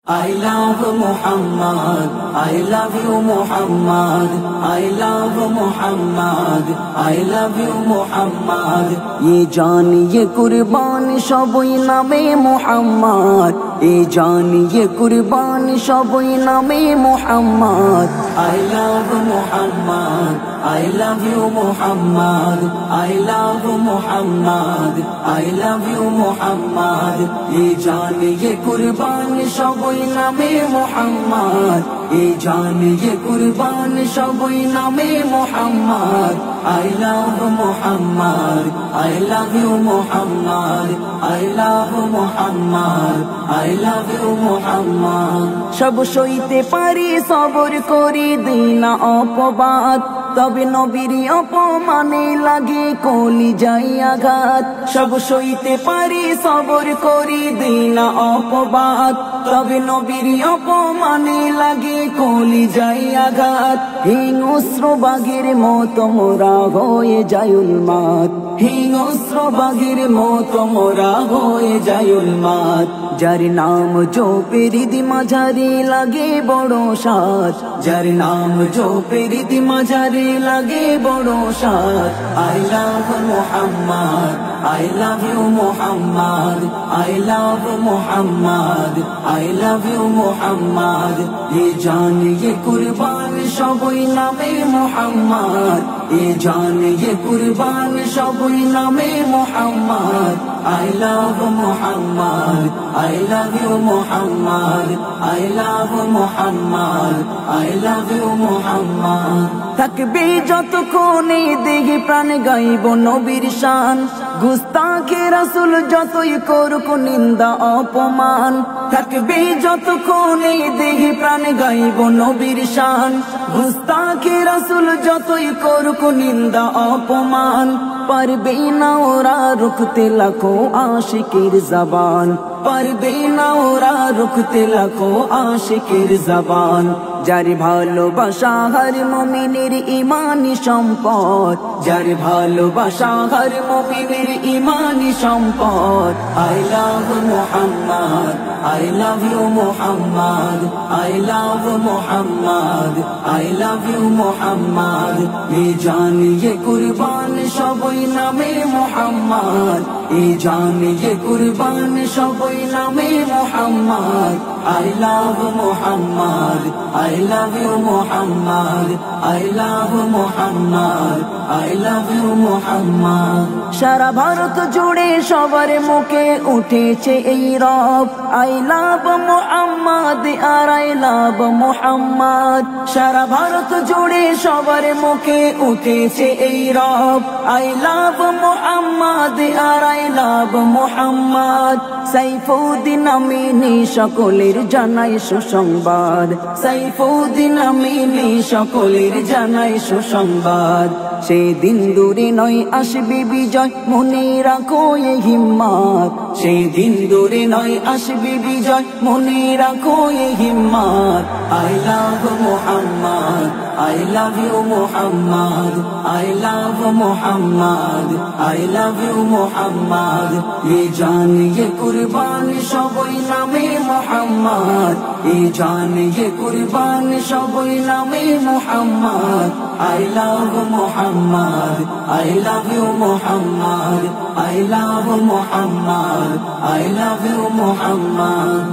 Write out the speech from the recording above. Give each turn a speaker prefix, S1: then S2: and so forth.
S1: I love Muhammad, I love you Muhammad, I love Muhammad, I love you Muhammad. ये जान ये कुर्बान सबई नामे Muhammad, ये जान ये कुर्बान सबई नामे Muhammad. I love Muhammad, I love you Muhammad, I love Muhammad, I love you Muhammad. ये जान ये कुर्बान सबई नामे Muhammad, ये जान ये कुर्बान सबई नामे Muhammad. I love Muhammad, I love you Muhammad, I love Muhammad, I love you Muhammad. সব সইতে পারি সবর করি দিই না অপবাদ, তবে নবীর অপমানে লাগে কলি যাই আঘাত। সব সইতে পারি সবর করি দিই না অপবাদ, তবে নবীর অপমানে লাগে কলি যাই আঘাত। হিংস্র বাঘের মতো মোরা হয়ে যায় উন্মাদ, হিংস্র বাঘের মতো মোরা হয়ে যায় উন্মাদ। যার নাম জপের মাঝারে লাগে বড় সাজ, যার নাম জপের মাঝারে লাগে বড় সাজ। I love Muhammad, I love you Muhammad, I love Muhammad, I love you Muhammad. ये जान ये कुर्बान सबई नामे Muhammad, ये जान ये कुर्बान सबई नामे Muhammad. I love Muhammad, I love you Muhammad, I love Muhammad, I love you Muhammad. থাকবে যতক্ষণে দেহে প্রাণ গাইব নবীর শান, গুস্তাখে রাসূল যতই করুক নিন্দা অপমান। থাকবে যতক্ষণে দেহে প্রাণ গাইব নবীর শান, গুস্তাখে রাসূল যতই করুক নিন্দা অপমান। পারবে না ওরা রুখতে লাখো আশিকের জবান, পারবে না ওরা রুখতে লাখো আশিকের জবান। যার ভালোবাসা হর মুমিনের ইমানি সম্পদ, যার ভালোবাসা হর মুমিনের ইমানি সম্পদ। I love Muhammad, I love you Muhammad, I love Muhammad, I love you Muhammad. ये जान ये कुर्बान सबई नामे Muhammad, ये जान ये कुर्बान सबई नामे Muhammad. I love Muhammad, I love you Muhammad, I love Muhammad, I love you Muhammad. সারা ভারত জুড়ে সবার মুখে উঠেছে এই রব, I love Muhammad R I love Muhammad. সারা ভারত জুড়ে সবার মুখে উঠেছে এই রব, I love Muhammad R I love Muhammad. Saifuddin Amini সকলের জানাই সুসংবাদ, সাইফুদ্দিন আমিনী সকলের জানাই সুসংবাদ। সেদিন দূরে নয় আসবে বিজয়, মনে রাখো এই হিম্মত। সেদিন দূরে নয় আসবে বিজয়, মনে রাখো এই হিম্মত। I love Muhammad, I love you Muhammad, I love Muhammad, I love you Muhammad. ये जान ये कुर्बान सबई नामे Muhammad, ये जान ये कुर्बान सबई नामे Muhammad. I love Muhammad, I love you Muhammad, I love Muhammad, I love you Muhammad.